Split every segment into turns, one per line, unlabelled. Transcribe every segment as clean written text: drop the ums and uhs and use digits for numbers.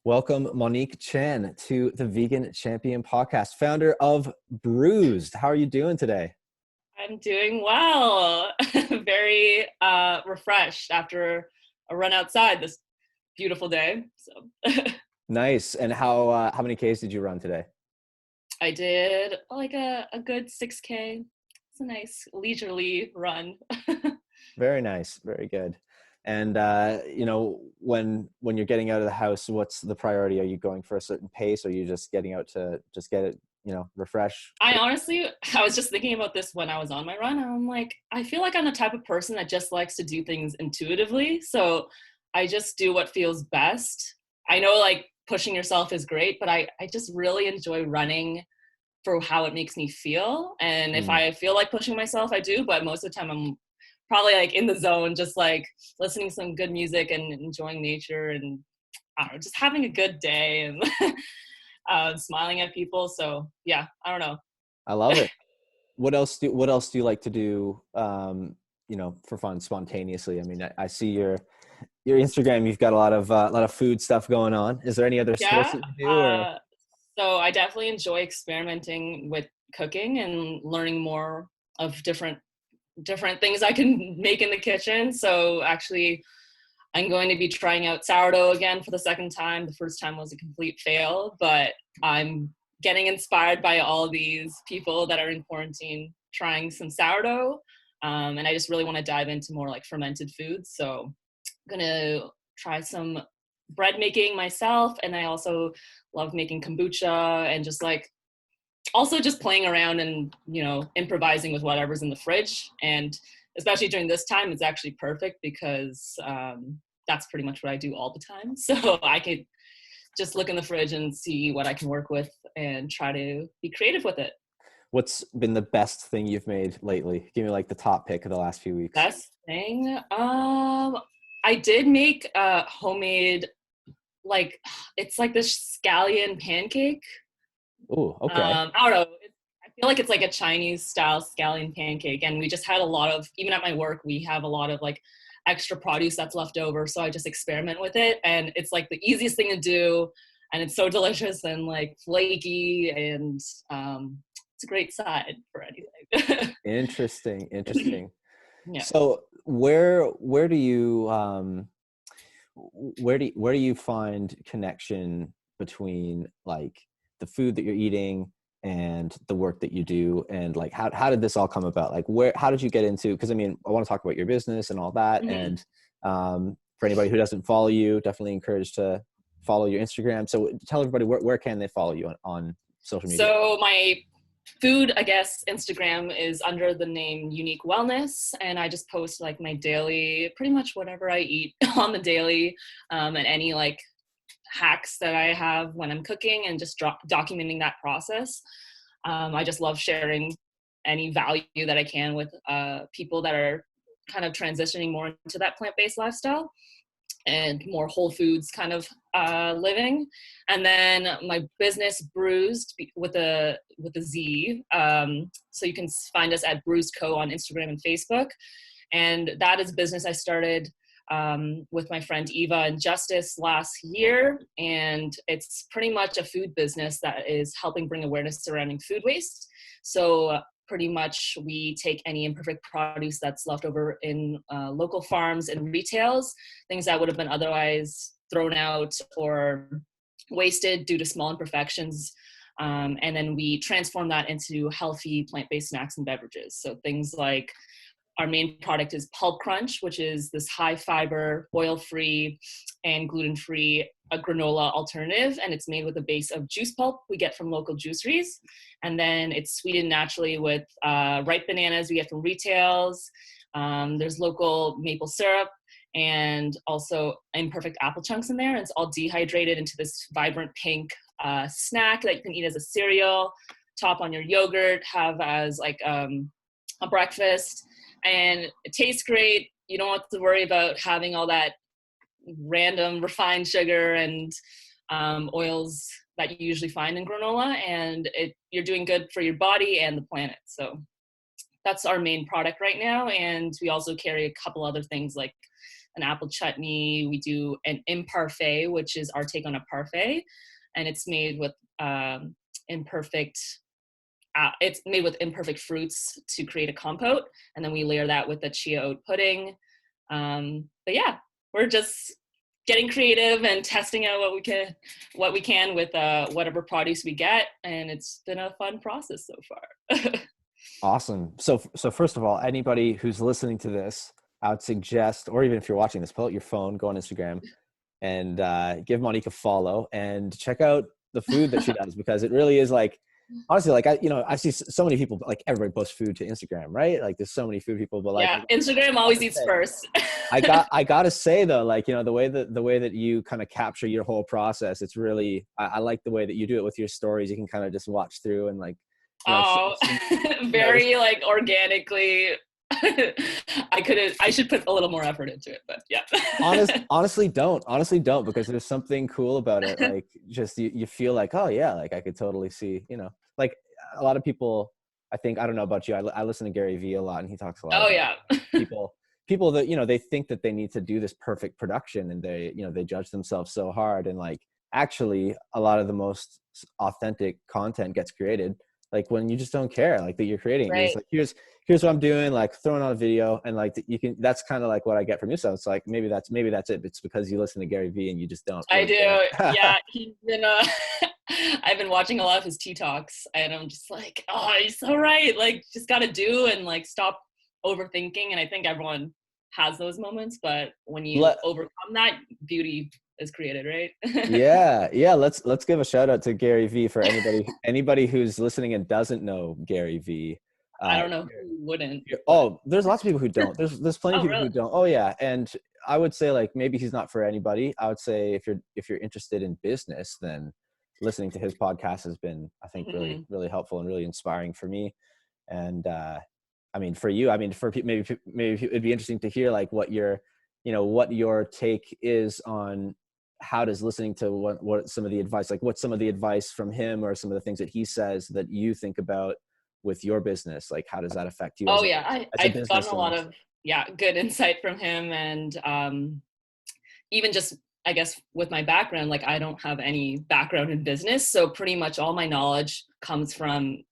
Welcome, Monique Chan, to the Vegan Champion podcast, founder of Bruized. How are you doing today?
I'm doing well. Very refreshed after a run outside this beautiful day. So
Nice. And how many Ks did you run today?
I did like a good 6K. It's a nice leisurely run.
Very nice. Very good. And when you're getting out of the house, what's the priority? Are you going for a certain pace, or are you just getting out to just get it, refresh?
I was just thinking about this when I was on my run. I'm like, I feel like I'm the type of person that just likes to do things intuitively. So I just do what feels best. I know like pushing yourself is great, but I just really enjoy running for how it makes me feel. And if
Mm.
I feel like pushing myself, I do, but most of the time I'm probably like in the zone, just like listening to some good music and enjoying nature and I don't know, just having a good day and smiling at people. So yeah, I don't know.
I love it. What else do you like to do, for fun, spontaneously? I mean, I see your Instagram. You've got a lot of food stuff going on. Is there any other sports
Yeah.
that you do, or?
Uh, so I definitely enjoy experimenting with cooking and learning more of different things I can make in the kitchen. So actually I'm going to be trying out sourdough again for the second time. The first time was a complete fail, but I'm getting inspired by all these people that are in quarantine trying some sourdough. And I just really want to dive into more like fermented foods. So I'm going to try some bread making myself. And I also love making kombucha and just like also just playing around and improvising with whatever's in the fridge. And especially during this time it's actually perfect because that's pretty much what I do all the time. So I could just look in the fridge and see what I can work with and try to be creative with it.
What's been the best thing you've made lately? Give me like the top pick of the last few weeks.
Best thing, I did make a homemade, like, it's like this scallion pancake.
Oh, okay.
I don't know. I feel like it's like a Chinese style scallion pancake. And we just had a lot of, even at my work, we have a lot of like extra produce that's left over. So I just experiment with it. And it's like the easiest thing to do. And it's so delicious and like flaky. And it's a great side for anything.
Interesting, interesting.
Yeah.
So where do you find connection between like the food that you're eating and the work that you do, and like how did this all come about? Like how did you get into, because I mean, I want to talk about your business and all that.
Mhm.
And for anybody who doesn't follow you, definitely encourage to follow your Instagram. So tell everybody where can they follow you on social media?
So my food, I guess, Instagram is under the name Unique Wellness, and I just post like my daily, pretty much whatever I eat on the daily, and any like hacks that I have when I'm cooking, and just documenting that process. I just love sharing any value that I can with people that are kind of transitioning more into that plant-based lifestyle and more whole foods kind of living. And then my business Bruised with a Z. So you can find us at Bruised Co on Instagram and Facebook. And that is a business I started with my friend Eva and Justice last year. And it's pretty much a food business that is helping bring awareness surrounding food waste. So pretty much we take any imperfect produce that's left over in local farms and retails, things that would have been otherwise thrown out or wasted due to small imperfections. And then we transform that into healthy plant-based snacks and beverages. So things like our main product is Pulp Crunch, which is this high fiber, oil-free and gluten-free granola alternative. And it's made with a base of juice pulp we get from local juiceries. And then it's sweetened naturally with ripe bananas we get from retails. There's local maple syrup and also imperfect apple chunks in there. And it's all dehydrated into this vibrant pink snack that you can eat as a cereal, top on your yogurt, have as like a breakfast. And it tastes great. You don't have to worry about having all that random refined sugar and oils that you usually find in granola, and you're doing good for your body and the planet. So that's our main product right now. And we also carry a couple other things like an apple chutney. We do an imparfait, which is our take on a parfait, and it's made with imperfect fruits to create a compote, and then we layer that with a chia oat pudding. But yeah, we're just getting creative and testing out what we can with whatever produce we get, and it's been a fun process so far.
Awesome. So first of all, anybody who's listening to this, I would suggest, or even if you're watching this, pull out your phone, go on Instagram, and give Monique a follow and check out the food that she does, because it really is like, honestly, like I see so many people, like everybody posts food to Instagram, right? Like there's so many food people, but like,
yeah, Instagram always eats first.
I gotta say though, like, the way that you kind of capture your whole process, it's really, I like the way that you do it with your stories. You can kind of just watch through and like,
Oh, very like organically. I should put a little more effort into it, but yeah.
honestly don't, because there's something cool about it. Like just you feel like, oh yeah, like I could totally see, like a lot of people, I think, I don't know about you, I listen to Gary Vee a lot, and he talks a lot about
yeah.
people that, they think that they need to do this perfect production, and they judge themselves so hard. And like, actually a lot of the most authentic content gets created like when you just don't care, like that you're creating. Right. You're just like, here's what I'm doing, like throwing on a video, and like that's kind of like what I get from you. So it's like, maybe that's it. It's because you listen to Gary Vee and you just don't. Really
Yeah. He's been, I've been watching a lot of his tea talks, and I'm just like, oh, he's so right. Like, just got to do and like stop overthinking. And I think everyone has those moments, but when you overcome that, beauty is created, right?
yeah. Let's give a shout out to Gary Vee for anybody who's listening and doesn't know Gary Vee.
I don't know who wouldn't.
Oh, there's lots of people who don't. There's plenty of people who don't. Oh yeah, and I would say like maybe he's not for anybody. I would say if you're interested in business, then listening to his podcast has been, I think, really helpful and really inspiring for me. And I mean, for you, I mean, for maybe it'd be interesting to hear like what your take is on how does listening to what some of the advice, like what's some of the advice from him or some of the things that he says that you think about with your business, like how does that affect you?
Oh yeah, I've gotten a lot of good insight from him, and even just, I guess, with my background, like I don't have any background in business, so pretty much all my knowledge comes from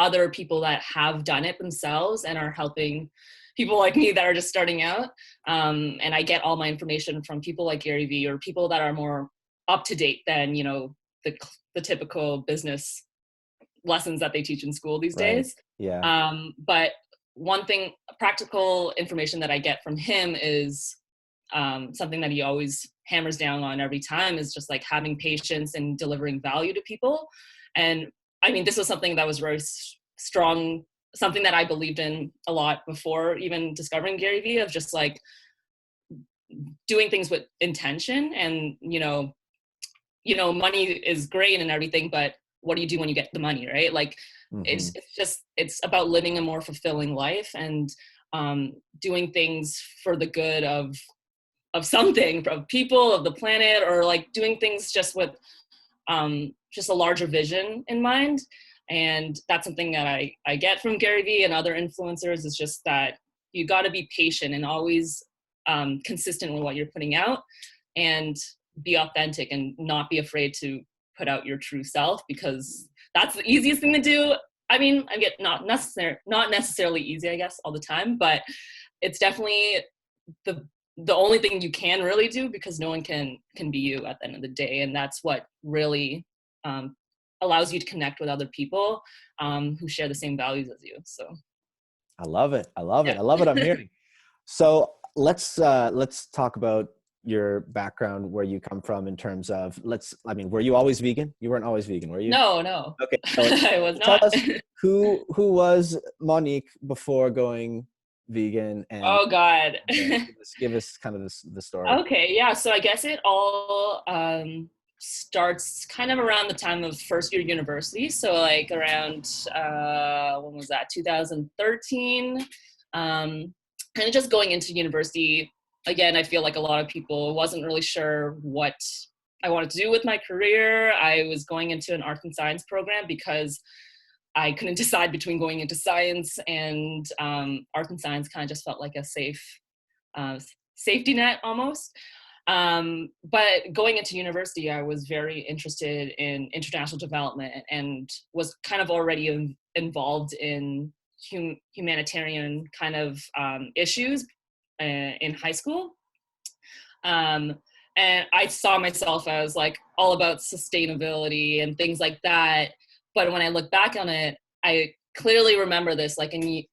other people that have done it themselves and are helping people like me that are just starting out. And I get all my information from people like Gary Vee, or people that are more up to date than the typical business lessons that they teach in school these days.
Yeah.
But one thing, practical information that I get from him is something that he always hammers down on every time, is just like having patience and delivering value to people. And I mean, this was something that was very strong, something that I believed in a lot before even discovering Gary Vee, of just like doing things with intention. And money is great and everything, but what do you do when you get the money, right? Like it's about living a more fulfilling life, and doing things for the good of something, of people, of the planet, or like doing things just with just a larger vision in mind. And that's something that I get from Gary Vee and other influencers, is just that you got to be patient and always consistent with what you're putting out, and be authentic and not be afraid to put out your true self, because that's the easiest thing to do. I mean, I get not necessarily easy, I guess, all the time, but it's definitely the only thing you can really do, because no one can be you at the end of the day. And that's what really allows you to connect with other people who share the same values as you. So
I love it. I love what I'm hearing. So let's talk about your background, where you come from in terms of, were you always vegan? You weren't always vegan, were you?
No.
Okay.
So I was not.
Tell us who was Monique before going vegan, and
oh God.
give us kind of the story.
Okay. Yeah. So I guess it all starts kind of around the time of first year university. So like around, when was that? 2013. Kind of just going into university. Again, I feel like a lot of people wasn't really sure what I wanted to do with my career. I was going into an art and science program because I couldn't decide between going into science, and art and science kind of just felt like a safe safety net almost. But going into university, I was very interested in international development and was kind of already involved in humanitarian kind of issues in high school. And I saw myself as like all about sustainability and things like that. But when I look back on it, I clearly remember this, like in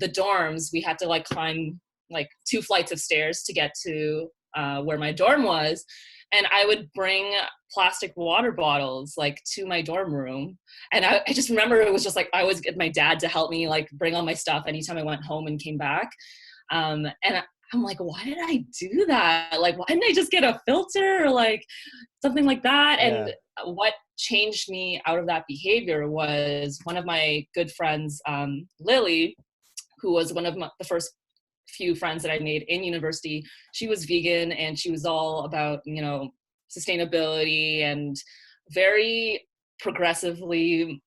the dorms, we had to like climb like 2 flights of stairs to get to where my dorm was. And I would bring plastic water bottles like to my dorm room. And I just remember it was just like, I always get my dad to help me like bring all my stuff anytime I went home and came back. And I'm like, why did I do that? Like, why didn't I just get a filter or like something like that?
Yeah.
And what changed me out of that behavior was one of my good friends, Lily, who was one of the first few friends that I made in university. She was vegan and she was all about, you know, sustainability and very progressively,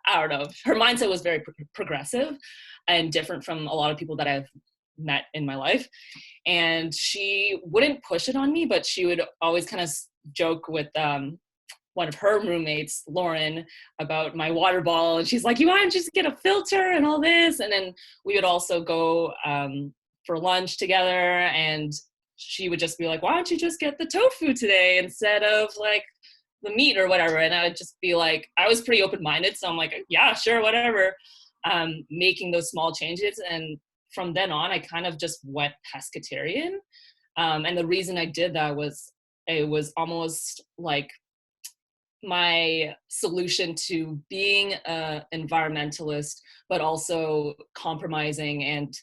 I don't know, her mindset was very progressive and different from a lot of people that I've met in my life. And she wouldn't push it on me, but she would always kind of joke with one of her roommates, Lauren, about my water bottle. And she's like, you want to just get a filter and all this? And then we would also go for lunch together. And she would just be like, why don't you just get the tofu today instead of like the meat or whatever? And I would just be like, I was pretty open-minded. So I'm like, yeah, sure, whatever. Making those small changes. And from then on, I kind of just went pescetarian. And the reason I did that was it was almost like my solution to being an environmentalist, but also compromising. And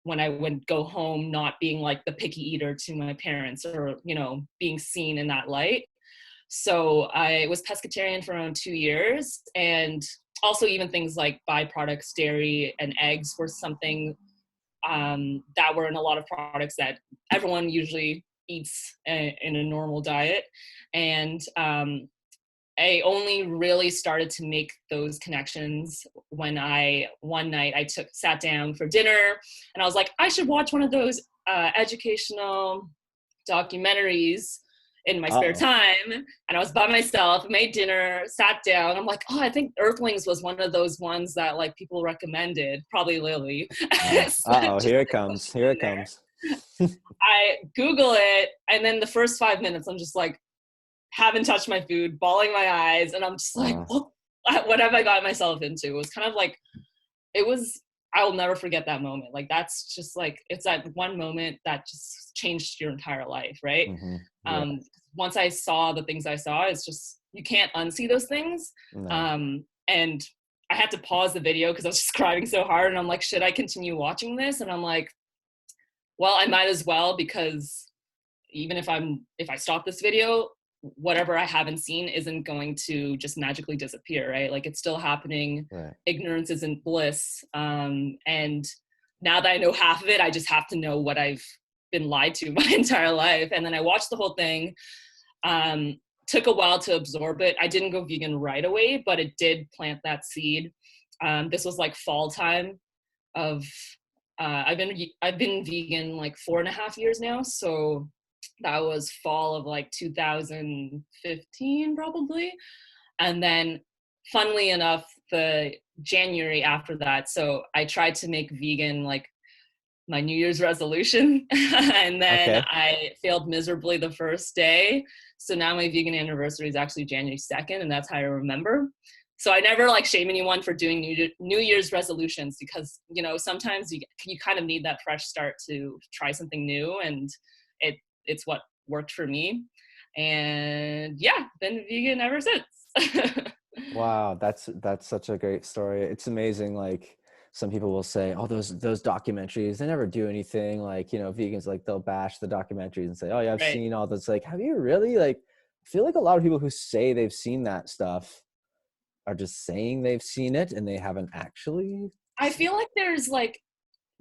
when I would go home, not being like the picky eater to my parents or, you know, being seen in that light. So I was pescatarian for around 2 years. And also even things like byproducts, dairy and eggs were something that were in a lot of products that everyone usually eats in a normal diet. And I only really started to make those connections when one night I sat down for dinner and I was like, I should watch one of those educational documentaries in my spare time. And I was by myself, made dinner, sat down. I'm like, oh, I think Earthlings was one of those ones that like people recommended, probably Lily.
Here it comes. Here it comes.
I Google it. And then the first 5 minutes, I'm just like, haven't touched my food, bawling my eyes. And I'm just like, what have I got myself into? It was kind of like, I'll never forget that moment. Like, that's just like, it's that one moment that just changed your entire life, right?
Mm-hmm. Yeah.
Once I saw the things I saw, it's just, you can't unsee those things.
No.
And I had to pause the video because I was just crying so hard. And I'm like, should I continue watching this? And I'm like, well, I might as well, because even if I stop this video, whatever I haven't seen isn't going to just magically disappear, right? Like, it's still happening. Right. Ignorance isn't bliss. And now that I know half of it, I just have to know what I've been lied to my entire life. And then I watched the whole thing. Took a while to absorb it. I didn't go vegan right away, but it did plant that seed. This was like fall time of, I've been vegan like 4.5 years now. So that was fall of like 2015 probably. And then funnily enough, the January after that, so I tried to make vegan like my New Year's resolution. And then I failed miserably the first day. So now my vegan anniversary is actually January 2nd, and that's how I remember. So I never like shame anyone for doing New Year's resolutions, because, you know, sometimes you kind of need that fresh start to try something new, and it's what worked for me. And yeah, been vegan ever since.
Wow, that's such a great story. It's amazing. Like, some people will say, oh, those documentaries, they never do anything. Like, you know, vegans, like, they'll bash the documentaries and say, oh yeah, I've seen all this. Like, have you really? Like, I feel like a lot of people who say they've seen that stuff are just saying they've seen it and they haven't actually.
I feel like there's like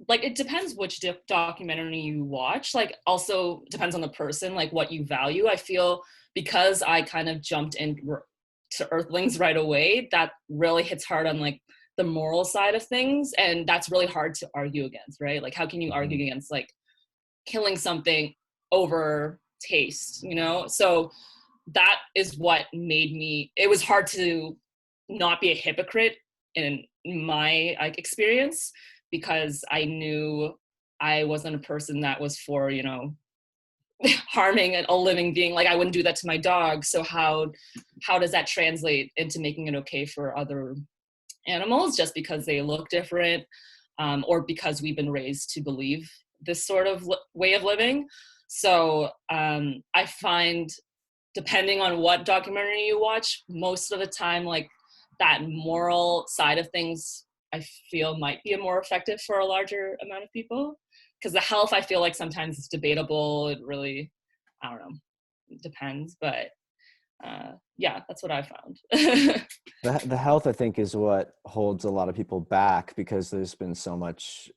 it depends which documentary you watch. Like, also depends on the person, like what you value. I feel because I kind of jumped into Earthlings right away, that really hits hard on like the moral side of things, and that's really hard to argue against, right? Like, how can you argue against like killing something over taste, So that is what made me, it was hard to not be a hypocrite in my experience, because I knew I wasn't a person that was for, harming a living being. Like, I wouldn't do that to my dog. So how does that translate into making it okay for other animals just because they look different, or because we've been raised to believe this sort of way of living? So I find, depending on what documentary you watch, most of the time, like, that moral side of things, I feel might be more effective for a larger amount of people. Because the health, I feel like sometimes it's debatable. It really, I don't know, it depends. But yeah, that's what I found.
The health, I think, is what holds a lot of people back, because there's been so much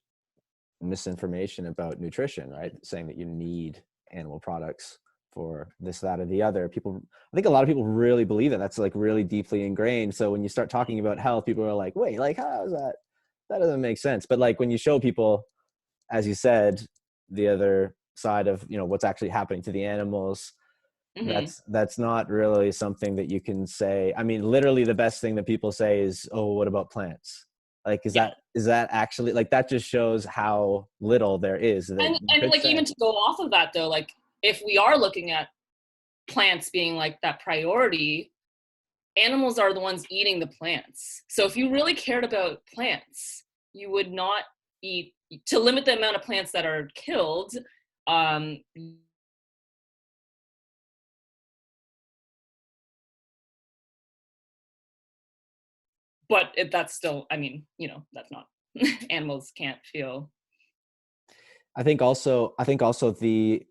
misinformation about nutrition, right? Saying that you need animal products for this, that, or the other. I think a lot of people really believe that. That's like really deeply ingrained. So when you start talking about health, people are like, wait, like, how is that? That doesn't make sense. But like when you show people, as you said, the other side of, what's actually happening to the animals,
Mm-hmm.
that's not really something that you can say. I mean, literally the best thing that people say is, oh, what about plants? Like, is
Yeah.
that actually, like, that just shows how little there is that you
And
could
like,
say.
even to go off of that though, like, if we are looking at plants being like that priority, animals are the ones eating the plants. So if you really cared about plants, you would not eat, to limit the amount of plants that are killed. Um, but that's still, I mean, that's not, animals can't feel.
I think also the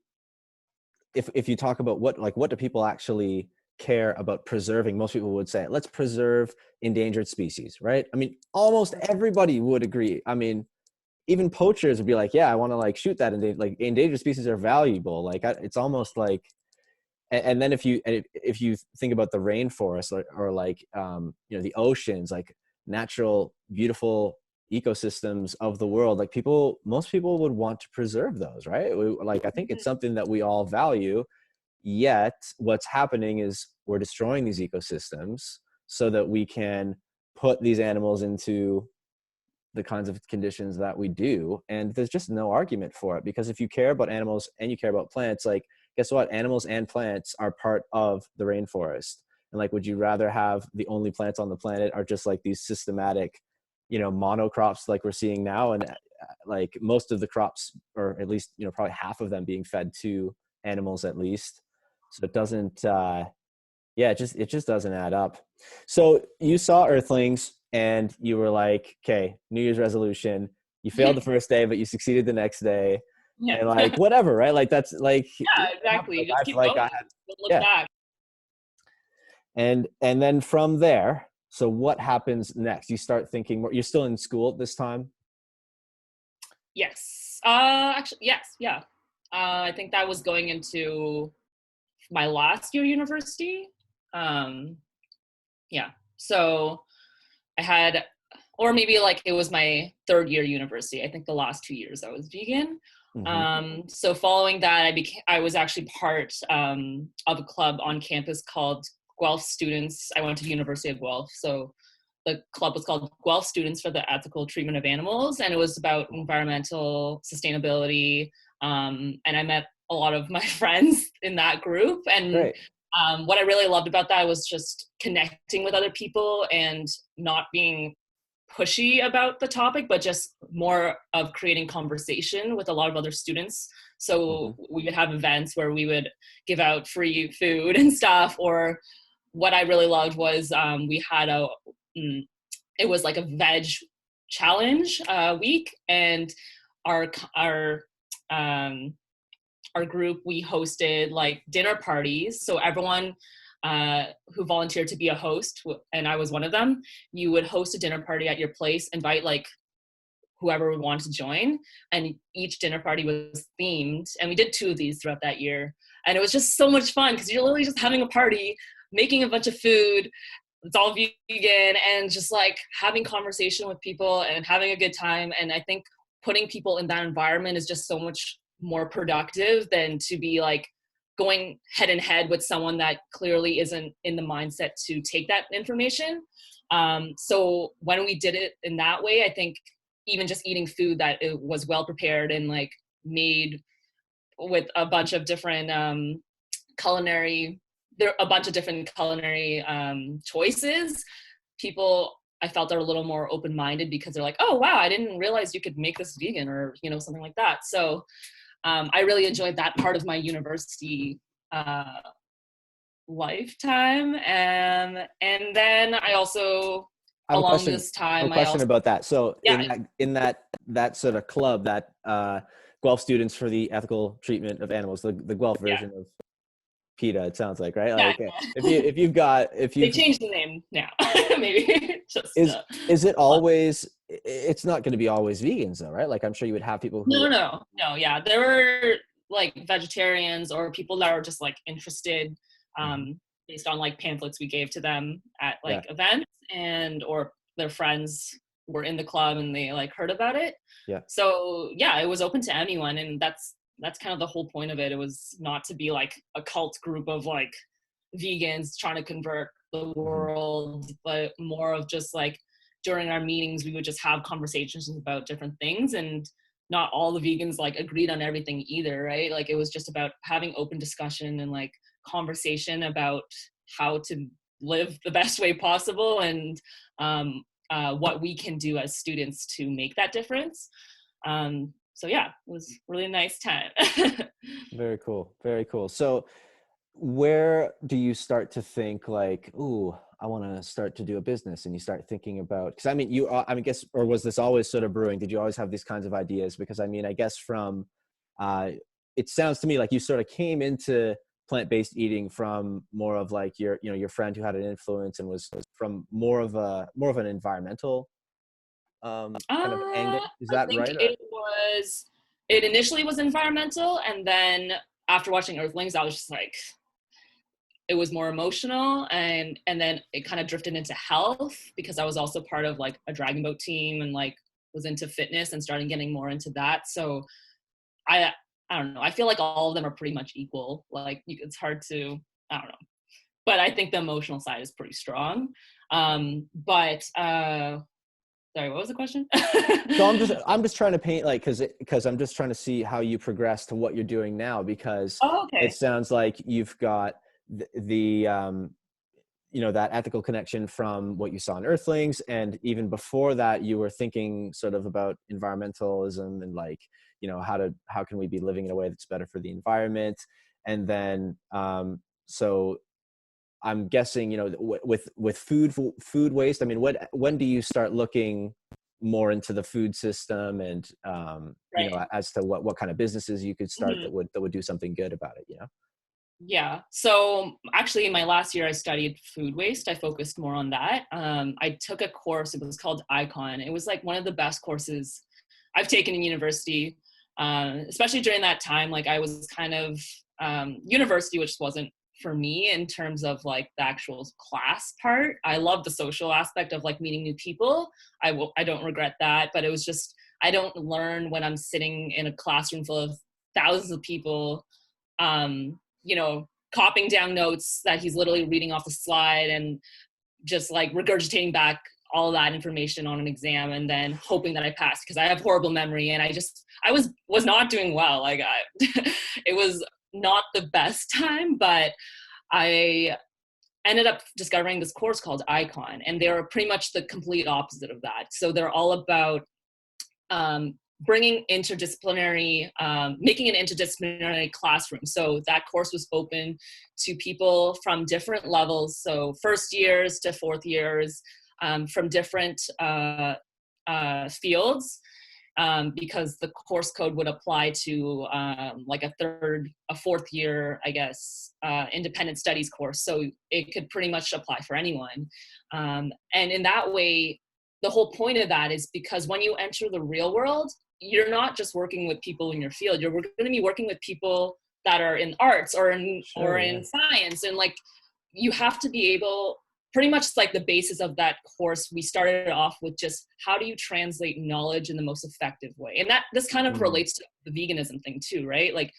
if you talk about what do people actually care about preserving, most people would say, let's preserve endangered species, right? I mean, almost everybody would agree. I mean, even poachers would be like, yeah, I want to like shoot that, and like endangered species are valuable. Like, it's almost like, and then if you think about the rainforest, or like, the oceans, like natural beautiful ecosystems of the world, like most people would want to preserve those, right? Like, I think it's something that we all value. Yet what's happening is we're destroying these ecosystems so that we can put these animals into the kinds of conditions that we do. And there's just no argument for it, because if you care about animals and you care about plants, like, guess what? Animals and plants are part of the rainforest. And like, would you rather have the only plants on the planet are just like these systematic, monocrops like we're seeing now, and like most of the crops, or at least, probably half of them, being fed to animals at least? So it doesn't, yeah, it just doesn't add up. So you saw Earthlings and you were like, okay, New Year's resolution. You failed the first day, but you succeeded the next day,
Yeah.
and like, whatever, right? Like, that's like,
Yeah, exactly.
like,
You just
I feel
keep
like I
going.
had,
Don't look
yeah.
back.
And then from there, so what happens next? You start thinking more. You're still in school at this time.
Yes. Actually, yes. Yeah. I think that was going into my last year university. Um, yeah. So I had, or maybe like it was my third year university. I think the last 2 years I was vegan.
Mm-hmm.
So following that, I was actually part of a club on campus called Guelph Students. I went to University of Guelph. So the club was called Guelph Students for the Ethical Treatment of Animals. And it was about environmental sustainability. And I met a lot of my friends in that group. And
Great.
what I really loved about that was just connecting with other people and not being pushy about the topic, but just more of creating conversation with a lot of other students.
Mm-hmm.
So we would have events where we would give out free food and stuff. Or what I really loved was we had it was like a veg challenge week, and our our um, our group, we hosted like dinner parties. So everyone who volunteered to be a host, and I was one of them, you would host a dinner party at your place, invite like whoever would want to join, and each dinner party was themed. And we did 2 of these throughout that year. And it was just so much fun because you're literally just having a party, making a bunch of food. It's all vegan, and just like having conversation with people and having a good time. And I think putting people in that environment is just so much more productive than to be like going head in head with someone that clearly isn't in the mindset to take that information. So when we did it in that way, I think even just eating food that it was well prepared and like made with a bunch of different culinary choices, people I felt are a little more open-minded because they're like, oh wow, I didn't realize you could make this vegan, or you know, something like that. So I really enjoyed that part of my university lifetime. And then I also,
I have a
along
question.
this
I have a
time, I
question
also,
about that. So
yeah,
in that sort of club, that Guelph Students for the Ethical Treatment of Animals, the Guelph
yeah,
version of PETA, it sounds like, right?
yeah,
Like
yeah.
if
They
you've
changed the name now, maybe just
is it always, it's not going to be always vegans though, right? Like I'm sure you would have people who
no, yeah, there were like vegetarians or people that are just like interested,
Mhm.
based on like pamphlets we gave to them at
Yeah.
like events, and or their friends were in the club and they like heard about it.
Yeah.
So yeah, it was open to anyone, and that's kind of the whole point of it. It was not to be like a cult group of like vegans trying to convert the
Mhm.
world, but more of just like during our meetings we would just have conversations about different things, and not all the vegans like agreed on everything either, right? Like it was just about having open discussion and like conversation about how to live the best way possible, and what we can do as students to make that difference. So yeah, it was really a nice time.
Very cool. Very cool. So where do you start to think like, ooh, I want to start to do a business, and you start thinking about, because I mean, I mean, guess, or was this always sort of brewing? Did you always have these kinds of ideas? Because I mean, I guess from, uh, it sounds to me like you sort of came into plant-based eating from more of like your, you know, your friend who had an influence and was from more of an environmental kind of angle. Is
I
that
think
right? Or
it initially was environmental, and then after watching Earthlings, I was just like, it was more emotional, and then it kind of drifted into health because I was also part of like a dragon boat team and like was into fitness and started getting more into that. So I I don't know. I feel like all of them are pretty much equal. Like it's hard to, I don't know, but I think the emotional side is pretty strong. But sorry, what was the question?
so I'm just trying to paint like, because I'm just trying to see how you progress to what you're doing now, because
Oh,
it
okay.
sounds like you've got the you know, that ethical connection from what you saw in Earthlings, and even before that you were thinking sort of about environmentalism and like, you know, how can we be living in a way that's better for the environment. And then so I'm guessing, you know, with food waste, I mean, when do you start looking more into the food system, and you
Right.
know, as to what kind of businesses you could start
Mhm.
that would do something good about it, you know?
Yeah. So actually, in my last year, I studied food waste. I focused more on that. I took a course. It was called Icon. It was like one of the best courses I've taken in university, especially during that time. Like I was kind of university, which wasn't for me in terms of like the actual class part. I love the social aspect of like meeting new people. I don't regret that, but it was just I don't learn when I'm sitting in a classroom full of thousands of people, you know, copying down notes that he's literally reading off the slide and just like regurgitating back all that information on an exam and then hoping that I passed because I have horrible memory and I was not doing well. Like it was not the best time, but I ended up discovering this course called Icon, and they're pretty much the complete opposite of that. So they're all about bringing interdisciplinary, making an interdisciplinary classroom. So that course was open to people from different levels. So first years to fourth years, from different fields, because the course code would apply to like a fourth year, I guess, independent studies course. So it could pretty much apply for anyone. And in that way, the whole point of that is because when you enter the real world, you're not just working with people in your field. You're going to be working with people that are in arts or
Sure, yeah.
in science, and like you have to be able pretty much like the basis of that course, we started off with just how do you translate knowledge in the most effective way? And that this kind of relates to the veganism thing too, right? Like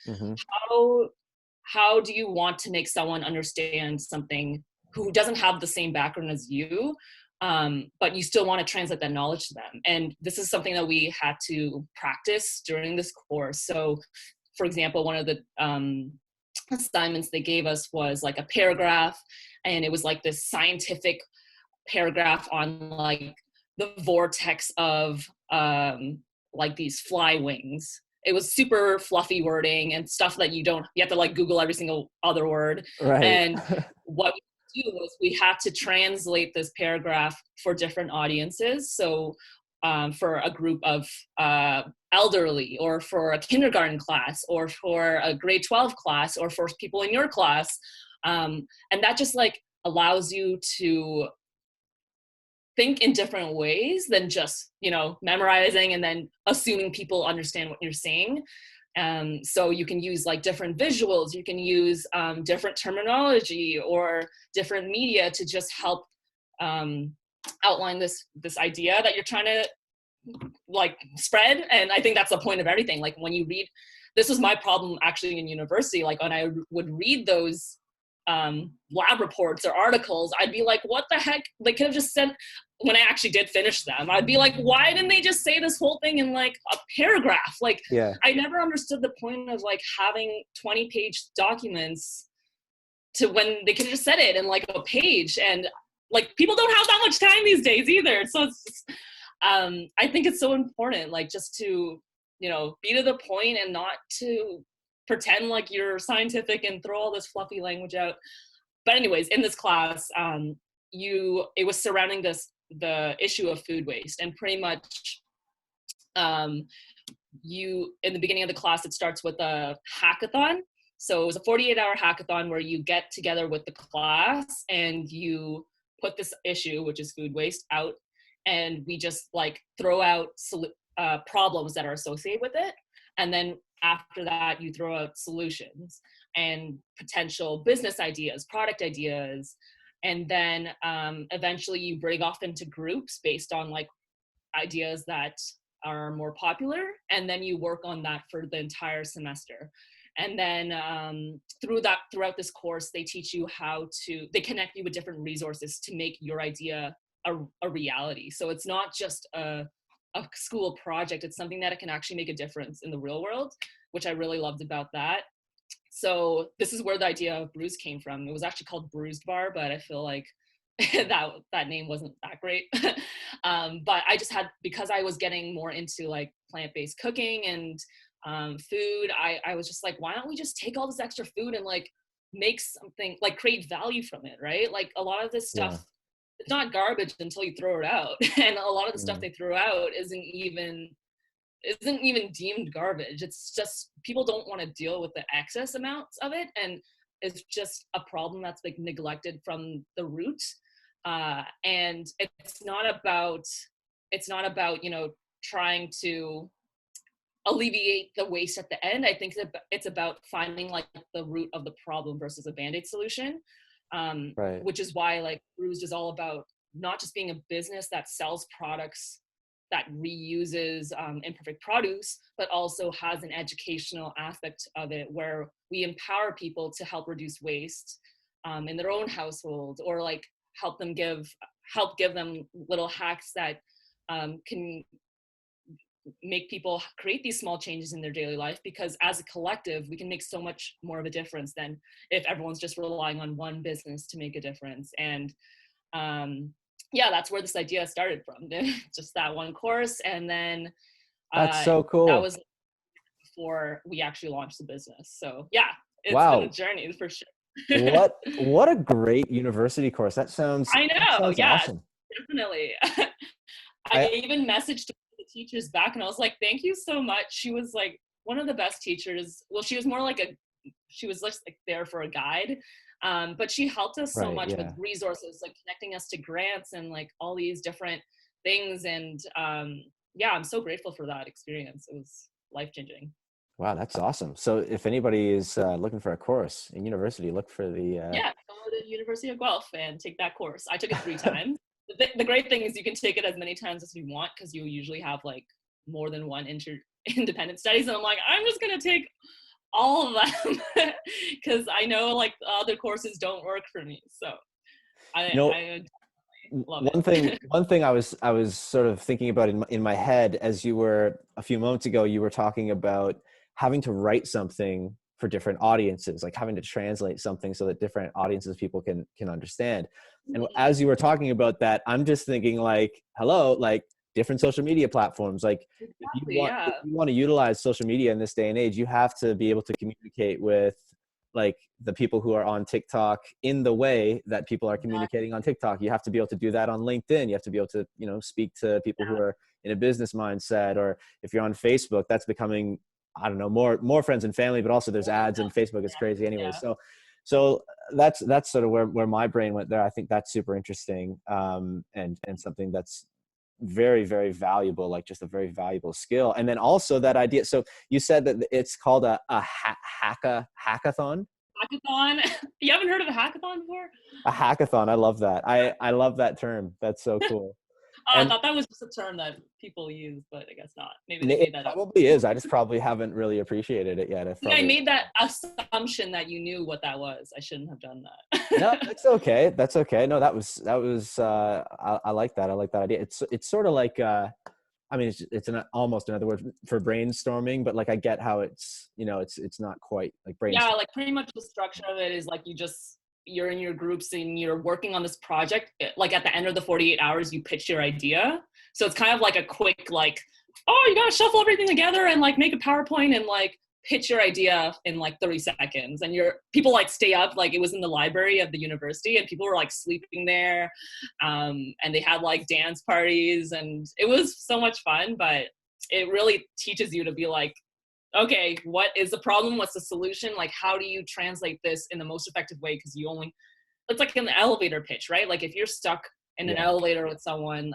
how do you want to make someone understand something who doesn't have the same background as you, but you still want to translate that knowledge to them? And this is something that we had to practice during this course. So for example, one of the assignments they gave us was like a paragraph, and it was like this scientific paragraph on like the vortex of like these fly wings. It was super fluffy wording and stuff that you have to like Google every single other word.
Right.
And what we do was we had to translate this paragraph for different audiences. So for a group of elderly, or for a kindergarten class, or for a grade 12 class, or for people in your class. And that just like allows you to think in different ways than just, memorizing and then assuming people understand what you're saying. So you can use like different visuals, you can use different terminology or different media to just help outline this idea that you're trying to like spread. And I think that's the point of everything. Like when you read, this was my problem actually in university, like when I would read those lab reports or articles, I'd be like, what the heck? They could have just sent, when I actually did finish them, I'd be like, why didn't they just say this whole thing in like a paragraph? Like, I never understood the point of like having 20-page documents to when they could have just said it in like a page. And like, people don't have that much time these days either. So it's just, I think it's so important, like just to, be to the point and not to pretend like you're scientific and throw all this fluffy language out. But anyways, in this class, it was surrounding the issue of food waste, and pretty much in the beginning of the class, it starts with a hackathon. So it was a 48-hour hackathon where you get together with the class and you put this issue, which is food waste, out, and we just like throw out problems that are associated with it. And then after that, you throw out solutions and potential business ideas, product ideas. And then eventually you break off into groups based on like ideas that are more popular. And then you work on that for the entire semester. And then throughout this course, they teach you they connect you with different resources to make your idea a reality. So it's not just a school project, it's something that it can actually make a difference in the real world, which I really loved about that. So this is where the idea of Bruized came from. It was actually called Bruized Bar, but I feel like that name wasn't that great. But I just because I was getting more into like plant-based cooking and food, I was just like, why don't we just take all this extra food and like make something, like create value from it, right? Like a lot of this stuff, it's not garbage until you throw it out. And a lot of the stuff they throw out isn't even deemed garbage. It's just people don't want to deal with the excess amounts of it, and it's just a problem that's like neglected from the root. And it's not about trying to alleviate the waste at the end. I think it's about finding like the root of the problem versus a band-aid solution. Which is why like Bruized is all about not just being a business that sells products that reuses imperfect produce, but also has an educational aspect of it where we empower people to help reduce waste in their own household, or like help give them little hacks that can make people create these small changes in their daily life, because as a collective we can make so much more of a difference than if everyone's just relying on one business to make a difference. And that's where this idea started from. Just that one course, and then
that's so cool.
That was before we actually launched the business. So it's been a journey for sure.
what a great university course. That sounds awesome. Definitely.
I even messaged the teachers back and I was like, thank you so much. She was like one of the best teachers. Well, she was more like she was just like there for a guide. But she helped us so much with resources, like connecting us to grants and like all these different things. And I'm so grateful for that experience. It was life-changing.
Wow, that's awesome. So if anybody is looking for a course in university, look for the
the University of Guelph and take that course. I took it 3 times. The great thing is you can take it as many times as you want because you usually have like more than one independent studies. And I'm like, I'm just going to take all of them because I know like other courses don't work for me. So
You know,
I love
one thing
it.
one thing I was sort of thinking about in my head as you were a few moments ago, you were talking about having to write something for different audiences, like having to translate something so that different audiences people can understand. And as you were talking about that, I'm just thinking like, hello, like different social media platforms, like
Exactly, yeah.
if you want to utilize social media in this day and age, you have to be able to communicate with like the people who are on TikTok in the way that people are communicating on TikTok. You have to be able to do that on LinkedIn. You have to be able to, you know, speak to people who are in a business mindset, or if you're on Facebook, that's becoming, I don't know, more friends and family, but also there's ads and Facebook. It's crazy anyway.
Yeah.
So that's sort of where my brain went there. I think that's super interesting. And something that's very, very valuable, like just a very valuable skill. And then also that idea. So you said that it's called a hackathon.
Hackathon. You haven't heard of a hackathon before?
A hackathon. I love that. I love that term. That's so cool.
I
And
thought that was just a term that people use, but I guess not. Maybe they
it
made that up.
probably is. I just probably haven't really appreciated it yet. I've
Yeah, I
probably
made that assumption that you knew what that was. I shouldn't have done
no,
that.
that's okay. That's okay. No, that was I like that. I like that idea. It's sort of like I mean it's an almost another word for brainstorming, but like I get how it's, you know, it's not quite like
Yeah,
brainstorming.
like pretty much the structure of it is like you're in your groups and you're working on this project. Like at the end of the 48 hours, you pitch your idea. So it's kind of like a quick like, oh, you gotta shuffle everything together and like make a PowerPoint and like pitch your idea in like 30 seconds. And people like stay up, like it was in the library of the university and people were like sleeping there. And they had like dance parties and it was so much fun, but it really teaches you to be like, okay, what is the problem? What's the solution? Like, how do you translate this in the most effective way? Because it's like an elevator pitch, right? Like if you're stuck in an
Yeah.
elevator with someone,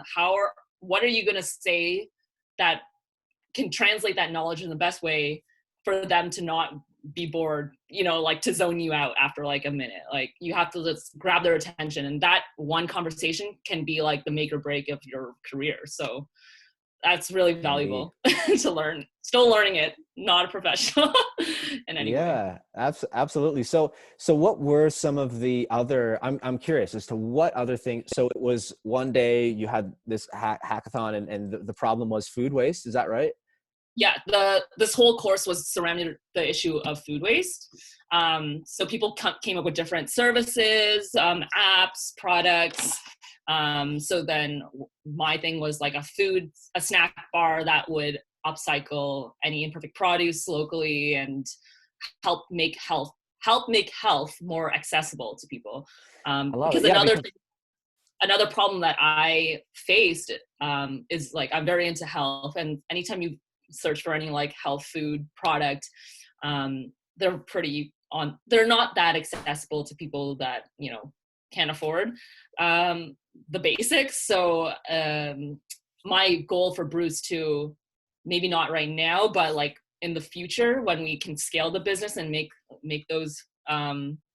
what are you going to say that can translate that knowledge in the best way for them to not be bored, you know, like to zone you out after like a minute. Like you have to just grab their attention, and that one conversation can be like the make or break of your career. So that's really
Indeed.
valuable to learn. Still learning it, not a professional in any way.
Yeah, absolutely. So what were some of the other, I'm curious as to what other things, so it was one day you had this hackathon and the problem was food waste. Is that right?
Yeah, this whole course was surrounding the issue of food waste. So people came up with different services, apps, products. So then my thing was like a snack bar that would upcycle any imperfect produce locally and help make health more accessible to people.
I love it.
Because
Yeah, because
another problem that I faced is like I'm very into health, and anytime you search for any like health food product, they're they're not that accessible to people that, you know, can't afford the basics. So my goal for Bruce too, maybe not right now, but like in the future when we can scale the business and make those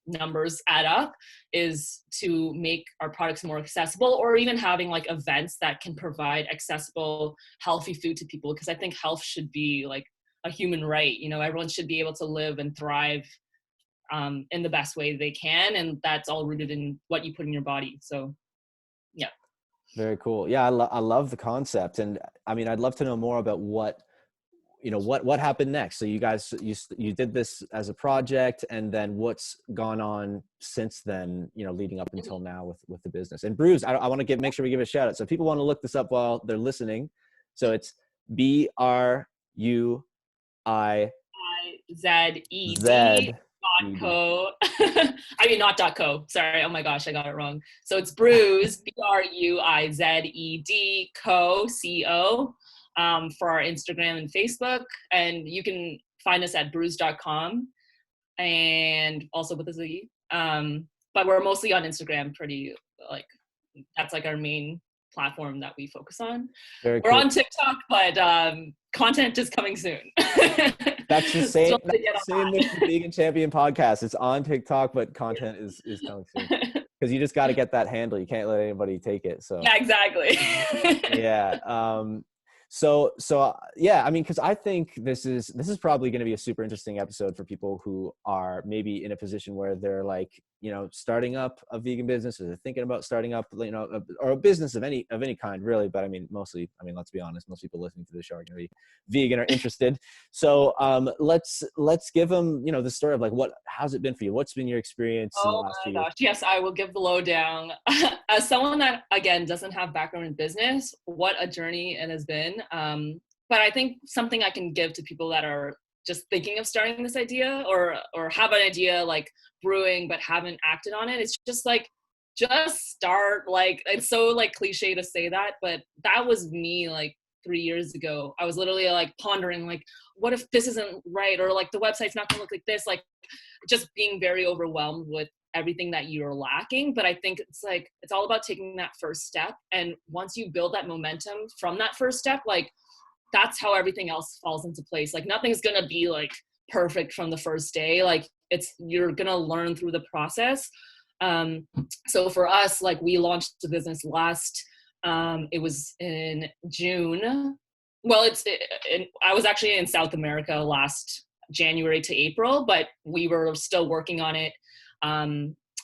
numbers add up, is to make our products more accessible, or even having like events that can provide accessible healthy food to people, because I think health should be like a human right. You know, everyone should be able to live and thrive in the best way they can, and that's all rooted in what you put in your body. So yeah.
very cool. Yeah, I love the concept. And I mean, I'd love to know more about what, you know, what happened next. So you guys, you did this as a project, and then what's gone on since then, you know, leading up until now with the business. And Bruised, I want to make sure we give a shout out. So if people want to look this up while they're listening. So it's
Bruized
Zed.
.co. I mean, not .co. Sorry. Oh my gosh, I got it wrong. So it's Bruized, Bruized co, co, for our Instagram and Facebook. And you can find us at bruised.com, and also with a Z. But we're mostly on Instagram, pretty like, that's like our main platform that we focus on.
Very
We're
cool.
on TikTok, but content is coming soon.
That's the same,
Still to get on
same with the Vegan Champion podcast. It's on TikTok, but content is coming soon.
that.
Because you just got to get that handle. You can't let anybody take it. So
Yeah, exactly.
yeah. So yeah, I mean, because I think this is probably going to be a super interesting episode for people who are maybe in a position where they're like, you know, starting up a vegan business, or they're thinking about starting up, you know, or a business of any kind, really. But I mean, mostly, I mean, let's be honest, most people listening to this show are going to be vegan or interested. So let's give them, you know, the story of like, how's it been for you? What's been your experience in the
Oh
last
my
few years?
gosh. Yes, I will give the lowdown. As someone that, again, doesn't have background in business, what a journey it has been. But I think something I can give to people that are just thinking of starting this idea, or have an idea like brewing but haven't acted on it, it's just like, just start. Like, it's so like cliche to say that, but that was me like 3 years ago. I was literally like pondering like, what if this isn't right, or like the website's not gonna look like this, like just being very overwhelmed with everything that you're lacking. But I think it's like, it's all about taking that first step, and once you build that momentum from that first step, like that's how everything else falls into place. Like nothing's gonna be like perfect from the first day. Like you're gonna learn through the process. So for us, like we launched the business it was in June. Well, I was actually in South America last January to April, but we were still working on it,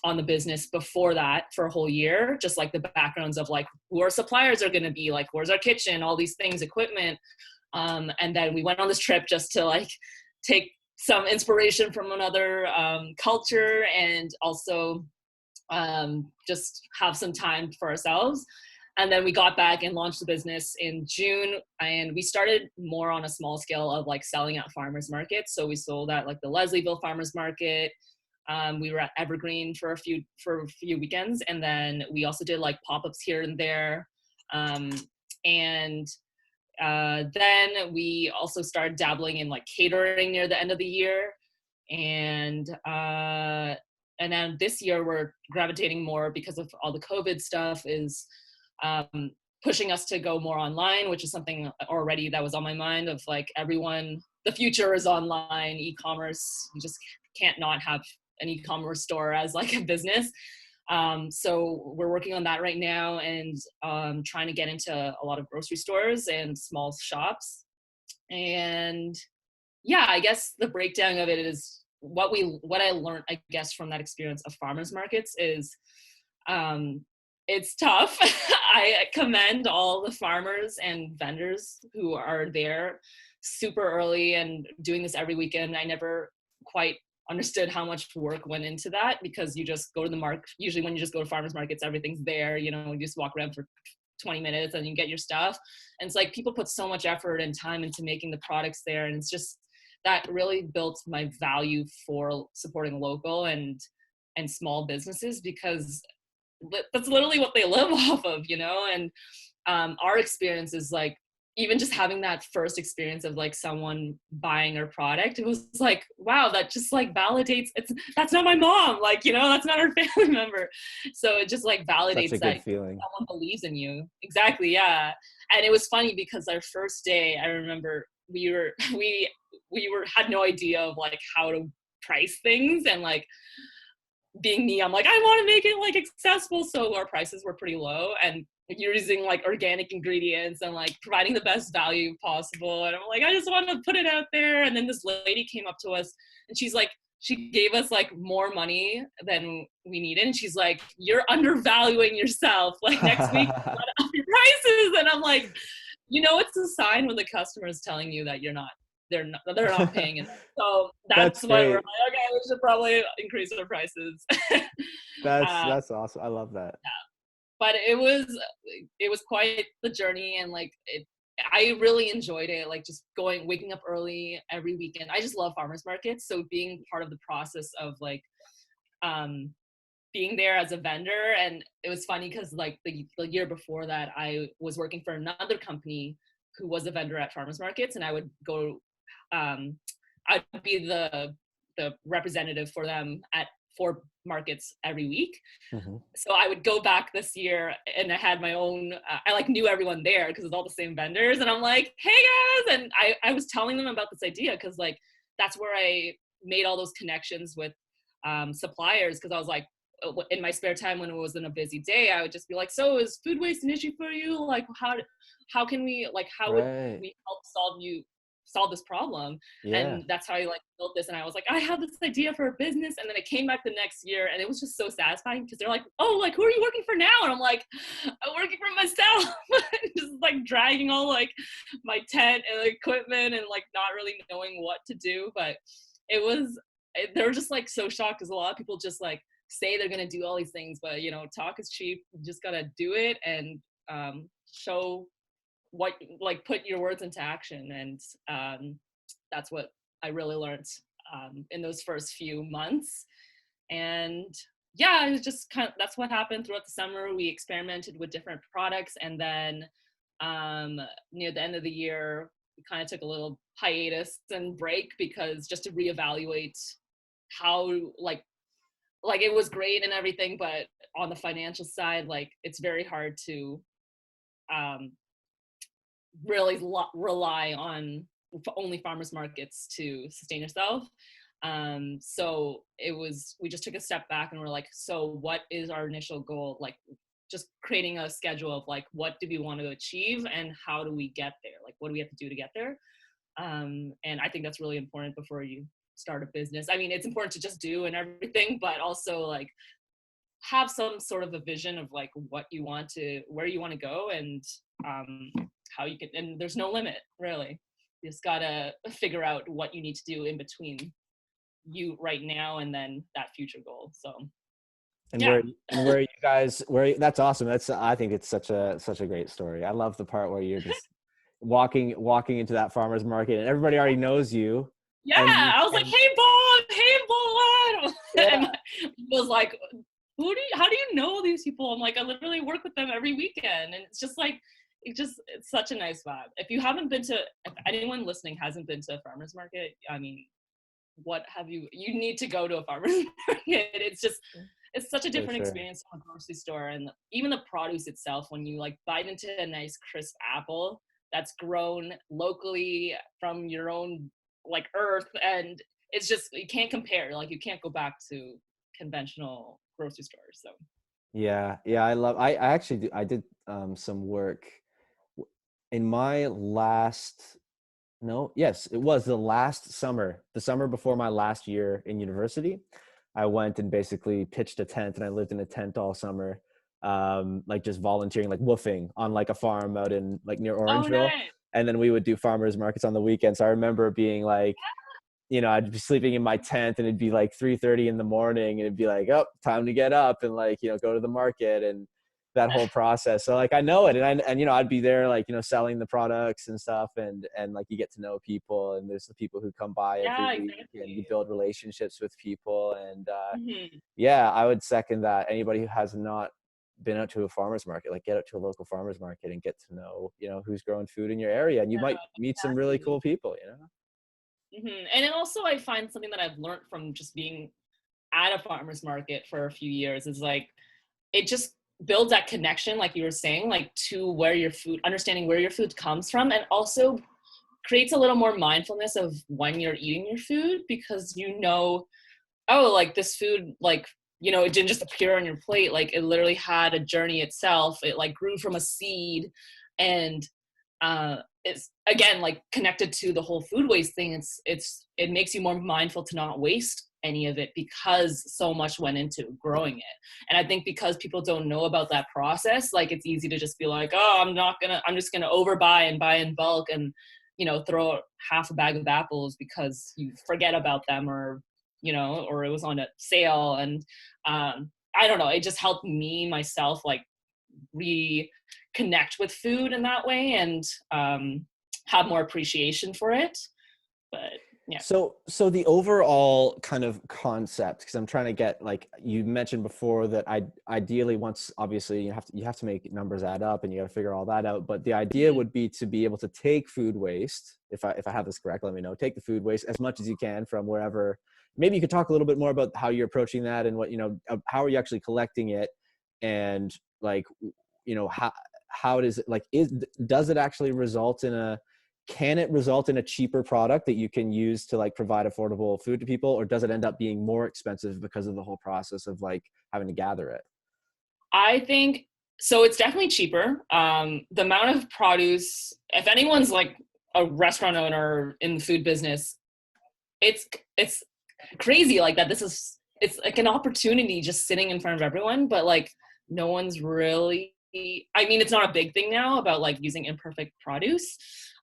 on the business before that for a whole year, just like the backgrounds of like who our suppliers are going to be, like where's our kitchen, all these things, equipment. And then we went on this trip just to like take some inspiration from another culture, and also just have some time for ourselves. And then we got back and launched the business in June, and we started more on a small scale of like selling at farmers markets. So we sold at like the Leslieville Farmers Market. We were at Evergreen for a few weekends, and then we also did like pop-ups here and there. And then we also started dabbling in like catering near the end of the year, and then this year we're gravitating more, because of all the COVID stuff, is pushing us to go more online, which is something already that was on my mind of like the future is online, e-commerce. You just can't not have an e-commerce store as like a business. So we're working on that right now, and trying to get into a lot of grocery stores and small shops. And yeah, I guess the breakdown of it is what I learned, I guess, from that experience of farmers markets is, it's tough. I commend all the farmers and vendors who are there super early and doing this every weekend. I never quite understood how much work went into that, because you just go to the market. Usually when you just go to farmers markets, everything's there, you know, you just walk around for 20 minutes and you get your stuff. And it's like people put so much effort and time into making the products there. And it's just, that really built my value for supporting local and small businesses, because that's literally what they live off of, you know. And our experience is like, even just having that first experience of like someone buying our product, it was like, wow, that just like validates that's not my mom, like, you know, that's not our family member. So it just like validates
Such a
that
good feeling.
someone believes in you. Exactly. Yeah. And it was funny because our first day, I remember we had no idea of like how to price things, and like being me, I'm like, I want to make it like accessible. So our prices were pretty low, and using like organic ingredients and like providing the best value possible. And I'm like, I just want to put it out there. And then this lady came up to us, and she gave us like more money than we needed. And she's like, you're undervaluing yourself. Like next week, you gotta up your prices. And I'm like, you know, it's a sign when the customer is telling you that they're not paying enough. So that's why we're like, okay, we should probably increase our prices.
That's awesome. I love that.
But it was quite the journey, and like I really enjoyed it. Like just waking up early every weekend. I just love farmers markets. So being part of the process of like, being there as a vendor. And it was funny because like the year before that, I was working for another company who was a vendor at farmers markets, and I would go, I'd be the representative for them at 4 markets every week.
Mm-hmm.
So I would go back this year and I had my own, I like knew everyone there because it's all the same vendors. And I'm like, hey guys. And I was telling them about this idea because like, that's where I made all those connections with suppliers. Cause I was like, in my spare time when it wasn't a busy day, I would just be like, so is food waste an issue for you? Like, how can we, like, how would we help solve this problem?
Yeah.
And that's how I like built this. And I was like, I have this idea for a business. And then I came back the next year and it was just so satisfying because they're like, oh, like, who are you working for now? And I'm like, I'm working for myself. Just like dragging all like my tent and equipment and like not really knowing what to do. But they were just like so shocked because a lot of people just like say they're going to do all these things, but you know, talk is cheap. You just got to do it and show what, like, put your words into action. And that's what I really learned in those first few months. And yeah, it was just kind of, that's what happened throughout the summer. We experimented with different products. And then near the end of the year, we kind of took a little hiatus and break because just to reevaluate how like it was great and everything, but on the financial side, like it's very hard to really rely on only farmers markets to sustain yourself. So we just took a step back and we're like, so what is our initial goal? Like just creating a schedule of like, what do we want to achieve and how do we get there? Like, what do we have to do to get there? And I think that's really important before you start a business. I mean, it's important to just do and everything, but also like have some sort of a vision of like what you want to, where you want to go and how you can, and there's no limit really. You just gotta figure out what you need to do in between you right now and then that future goal. So
and
yeah.
where you guys, that's awesome. I think it's such a great story. I love the part where you're just walking into that farmer's market and everybody already knows you.
Yeah, I was like, hey Bob.
Yeah.
And was like, how do you know these people? I'm like, I literally work with them every weekend. And it's just like, it's such a nice vibe. If anyone listening hasn't been to a farmer's market, I mean, you need to go to a farmer's market. It's such a different experience from a grocery store. And even the produce itself, when you like bite into a nice crisp apple that's grown locally from your own like earth, and it's just, you can't compare. Like you can't go back to conventional grocery stores. So
yeah, I did some work in my last, no, yes, it was the last summer, the summer before my last year in university. I went and basically pitched a tent and I lived in a tent all summer, like just volunteering, like woofing on like a farm out in like near Orangeville.
nice.
And then we would do farmers markets on the weekends. So I remember being like, you know, I'd be sleeping in my tent and it'd be like 3:30 in the morning and it'd be like, oh, time to get up and like, you know, go to the market and that whole process. So like, I know it. And you know, I'd be there like, you know, selling the products and stuff and like you get to know people and there's the people who come by every week and you build relationships with people. And yeah, I would second that. Anybody who has not been out to a farmer's market, like get out to a local farmer's market and get to know, you know, who's growing food in your area and you might meet some really cool people, you know?
And then also I find something that I've learned from just being at a farmer's market for a few years is like, it just builds that connection, like you were saying, like to where your food, understanding where your food comes from, and also creates a little more mindfulness of when you're eating your food, because you know, oh, like this food, like, you know, it didn't just appear on your plate, like it literally had a journey itself. It like grew from a seed, and it's again like connected to the whole food waste thing. It makes you more mindful to not waste any of it because so much went into growing it. And I think because people don't know about that process, like it's easy to just be like, oh, I'm just gonna overbuy and buy in bulk and, you know, throw half a bag of apples because you forget about them, or, you know, or it was on a sale. And I don't know, it just helped me myself like reconnect with food in that way and have more appreciation for it. But yeah.
So the overall kind of concept, because I'm trying to get, like you mentioned before, that ideally once, obviously you have to make numbers add up and you got to figure all that out. But the idea would be to be able to take food waste, if I have this correct, let me know, take the food waste as much as you can from wherever maybe you could talk a little bit more about how you're approaching that and what, how are you actually collecting it, and like, how does it, like, does it actually result in can it result in a cheaper product that you can use to like provide affordable food to people, or does it end up being more expensive because of the whole process of like having to gather it?
I think so. It's definitely cheaper. The amount of produce, if anyone's like a restaurant owner in the food business, it's crazy like that. It's like an opportunity just sitting in front of everyone, but like no one's really, I mean, it's not a big thing now about like using imperfect produce,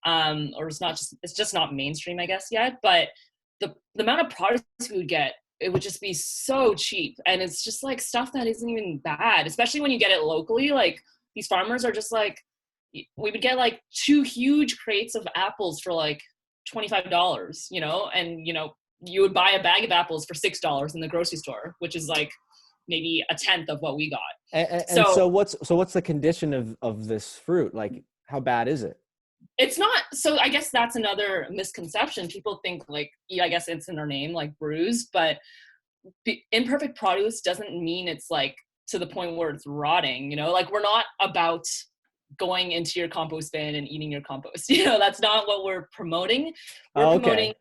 or it's just not mainstream, I guess, yet. But the amount of produce we would get, it would just be so cheap, and it's just like stuff that isn't even bad, especially when you get it locally. Like these farmers are just like, we would get like 2 huge crates of apples for like $25, and you would buy a bag of apples for $6 in the grocery store, which is like maybe a tenth of what we got.
And so what's the condition of this fruit? Like, how bad is it?
It's not, so I guess that's another misconception. People think like, yeah, I guess it's in their name, like bruised, but imperfect produce doesn't mean it's like to the point where it's rotting, like we're not about going into your compost bin and eating your compost. That's not what we're promoting. We're promoting,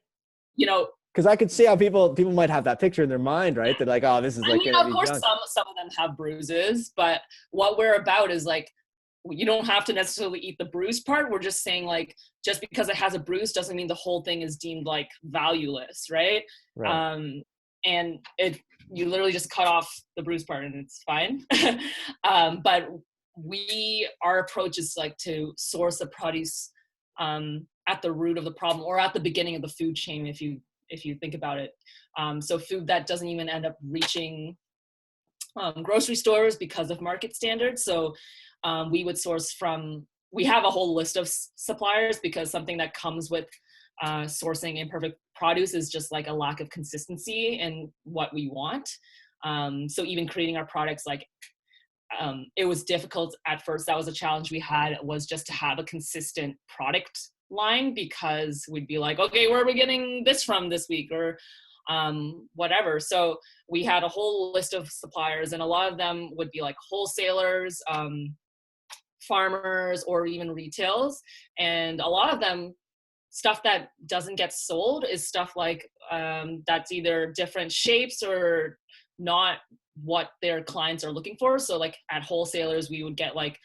because I could see how people might have that picture in their mind, right? They're like, oh, this is like,
of course junk. Some of them have bruises, but what we're about is like, you don't have to necessarily eat the bruised part. We're just saying like, just because it has a bruise doesn't mean the whole thing is deemed like valueless, right? And you literally just cut off the bruised part and it's fine. But our approach is like to source the produce at the root of the problem, or at the beginning of the food chain, if you think about it. So food that doesn't even end up reaching grocery stores because of market standards. So we would source we have a whole list of suppliers, because something that comes with sourcing imperfect produce is just like a lack of consistency in what we want. So even creating our products, like it was difficult at first. That was a challenge we had, was just to have a consistent product line, because we'd be like, okay, where are we getting this from this week, or whatever. So we had a whole list of suppliers, and a lot of them would be like wholesalers, farmers, or even retails. And a lot of them, stuff that doesn't get sold is stuff like that's either different shapes or not what their clients are looking for. So like at wholesalers, we would get like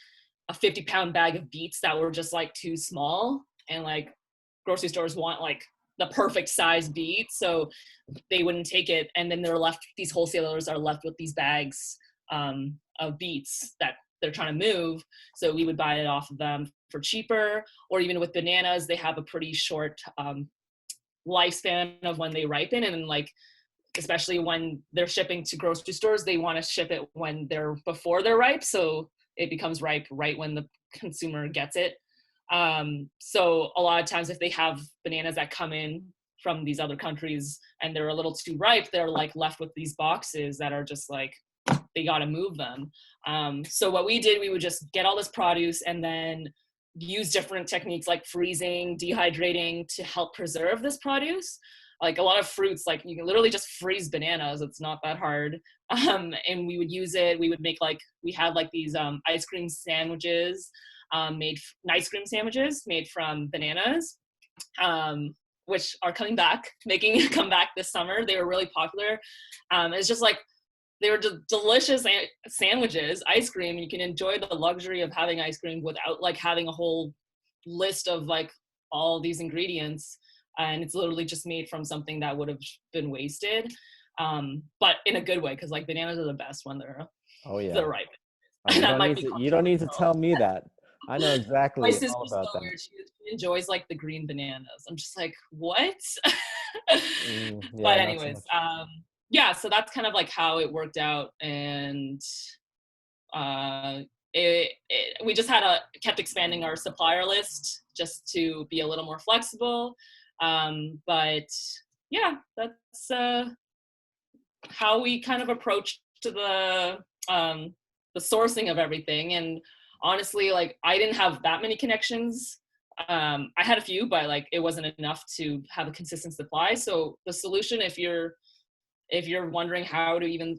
a 50-pound bag of beets that were just like too small, and like grocery stores want like the perfect size beet, so they wouldn't take it. And then these wholesalers are left with these bags of beets that they're trying to move. So we would buy it off of them for cheaper. Or even with bananas, they have a pretty short lifespan of when they ripen, and like especially when they're shipping to grocery stores, they want to ship it before they're ripe, so it becomes ripe right when the consumer gets it. So a lot of times if they have bananas that come in from these other countries and they're a little too ripe, they're like left with these boxes that are just like, they got to move them. So what we did, we would just get all this produce and then use different techniques like freezing, dehydrating to help preserve this produce. Like a lot of fruits, like you can literally just freeze bananas. It's not that hard. And we would use it. We would make we had like these ice cream sandwiches, ice cream sandwiches made from bananas, which are making a comeback this summer. They were really popular. It's just like, they were delicious sandwiches, ice cream. You can enjoy the luxury of having ice cream without like having a whole list of like all these ingredients. And it's literally just made from something that would have been wasted, but in a good way, because like bananas are the best when they're ripe.
You don't need to tell me that. I know exactly all about that.
Weird. She enjoys like the green bananas. I'm just like, what? But anyways, yeah, so that's kind of like how it worked out. And we just kept expanding our supplier list just to be a little more flexible. But yeah, that's how we kind of approached to the sourcing of everything. And honestly, like I didn't have that many connections. I had a few, but like it wasn't enough to have a consistent supply. So the solution, if you're if you're wondering how to even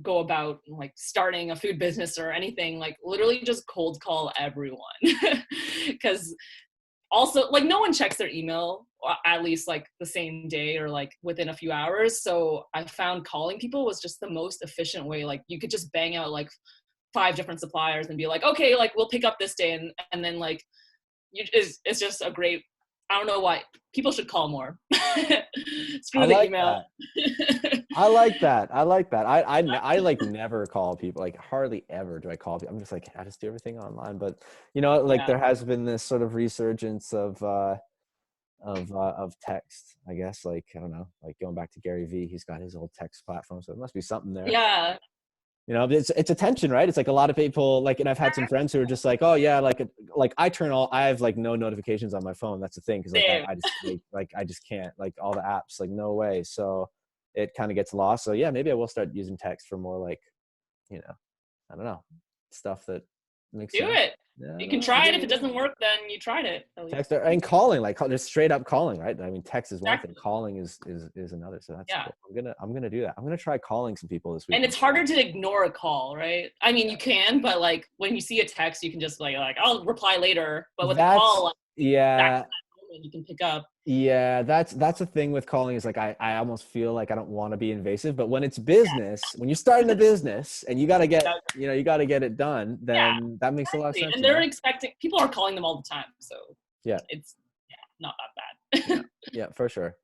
go about like starting a food business or anything, like literally just cold call everyone. Because also like no one checks their email at least like the same day or like within a few hours. So I found calling people was just the most efficient way. Like you could just bang out like 5 different suppliers and be like, okay, like we'll pick up this day, and then like it's just a great, I don't know why people should call more.
I
Screw the
like
email.
that. I like that. I like that. I like never call people, like hardly ever do I call people. I'm just like, I just do everything online. But you know, like
Yeah.
there has been this sort of resurgence of text, I guess. Like, I don't know, like going back to Gary Vee, he's got his old text platform. So there must be something there.
Yeah.
You know, it's attention, right? It's like a lot of people like, and I've had some friends who are just like, oh yeah, like I have like no notifications on my phone. That's the thing. Cause like,
Same.
I just like, I just can't, like all the apps, like no way. So it kind of gets lost. So yeah, maybe I will start using text for more like, you know, I don't know, stuff that makes
Do
sense.
it.
Yeah,
You
no,
can
I'll
try
give
it. If
it
it
a go.
doesn't work, then you tried it at least.
Text and calling, like just straight up calling, right? I mean, text is one thing,
Exactly.
calling is another. So that's
Yeah.
cool. I'm gonna do that. I'm gonna try calling some people this
And
weekend.
it's harder to ignore a call, right? I mean, you can, but like when you see a text, you can just like I'll reply later. But with a
That's
call, like that's
yeah.
that moment you can pick up.
Yeah, that's the thing with calling is like I almost feel like I don't want to be invasive, but when it's business, when you're starting a business and you got to get, you know, you got to get it done,
Yeah,
then that makes a lot of
exactly.
sense,
And
you
they're
know?
expecting, people are calling them all the time, so
Yeah.
it's not that
Yeah.
bad.
Yeah, for sure.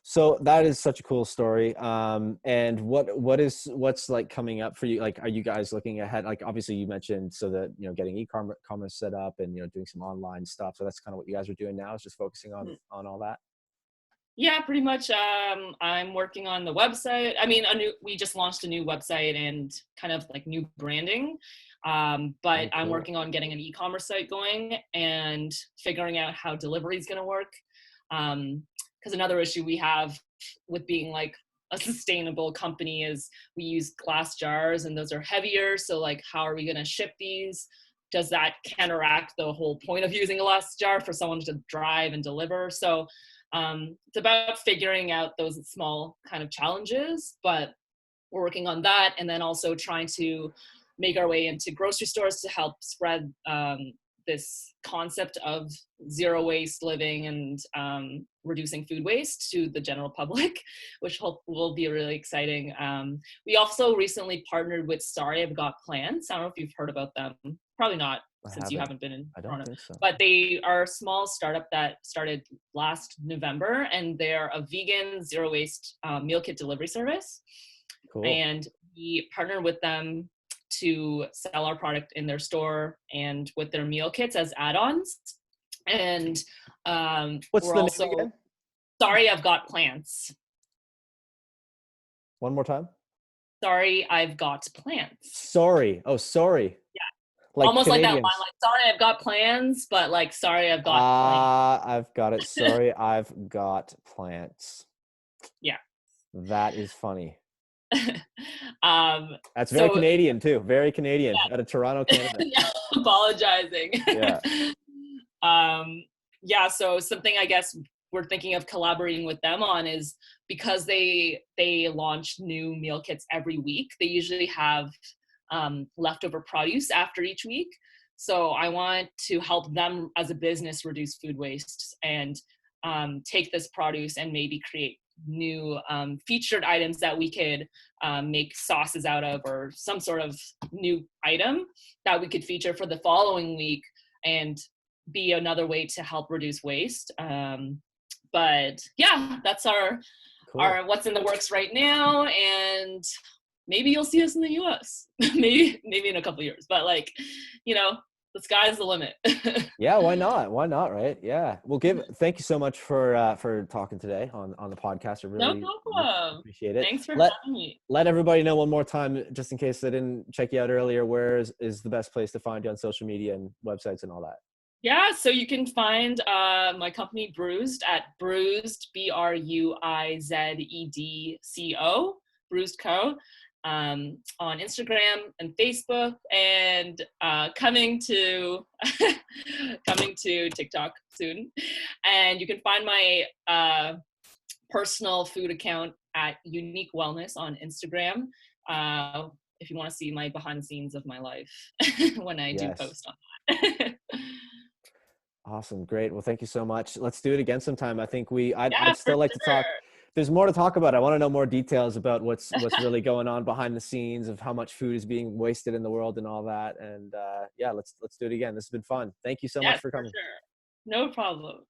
So that is such a cool story. And what's like coming up for you? Like, are you guys looking ahead? Like, obviously you mentioned so that, you know, getting e-commerce set up and, you know, doing some online stuff. So that's kind of what you guys are doing now, is just focusing on all that.
Yeah, pretty much. I'm working on the website. I mean, we just launched a new website and kind of like new branding. But
Oh,
I'm
cool.
working on getting an e-commerce site going and figuring out how delivery is going to work. Because another issue we have with being like a sustainable company is we use glass jars and those are heavier. So like, how are we going to ship these? Does that counteract the whole point of using a glass jar for someone to drive and deliver? So it's about figuring out those small kind of challenges, but we're working on that, and then also trying to make our way into grocery stores to help spread this concept of zero waste living and reducing food waste to the general public, which will be really exciting. We also recently partnered with Sorry I've Got Plants. I don't know if you've heard about them. Probably not,
I
since you
haven't.
haven't been in
I don't
Toronto.
think so.
But they are a small startup that started last November, and they're a vegan zero waste meal kit delivery service.
Cool.
And we partnered with them to sell our product in their store and with their meal kits as add-ons. And
What's
we're
the name
also,
again?
Sorry I've Got Plants.
One more time.
Sorry I've Got Plants.
Sorry. Oh, sorry.
Yeah.
Like
Almost like that line,
Canadians.
like sorry I've got plans, but like sorry I've got plans.
I've got it. Sorry, I've got plants.
Yeah.
That is funny. That's very
So
Canadian too. Very Canadian, out of Toronto, Canada.
yeah, apologizing.
Yeah.
Yeah, so something I guess we're thinking of collaborating with them on is because they launch new meal kits every week. They usually have leftover produce after each week. So I want to help them as a business reduce food waste and take this produce and maybe create new featured items that we could make sauces out of, or some sort of new item that we could feature for the following week and be another way to help reduce waste. But yeah, that's our what's in the works right now, and maybe you'll see us in the US. maybe in a couple of years, but like, you know, the sky's the limit.
Yeah, why not? Why not, right? Yeah. Well, thank you so much for talking today on the podcast. I
No
really
problem.
appreciate it.
Thanks for having me.
Let everybody know one more time, just in case they didn't check you out earlier, where is the best place to find you on social media and websites and all that?
Yeah, so you can find my company Bruized at Bruized, BRUIZEDCO, Bruized Co. On Instagram and Facebook, and coming to TikTok soon. And you can find my personal food account at Unique Wellness on Instagram. If you want to see my behind the scenes of my life when I do
Yes.
post on that.
Awesome. Great. Well, thank you so much. Let's do it again sometime. I think
Yeah,
I'd
for
still like to talk.
sure.
There's more to talk about. I want to know more details about what's really going on behind the scenes of how much food is being wasted in the world and all that. And yeah, let's do it again. This has been fun. Thank you so much
Yes,
for
for
coming.
sure. No problem.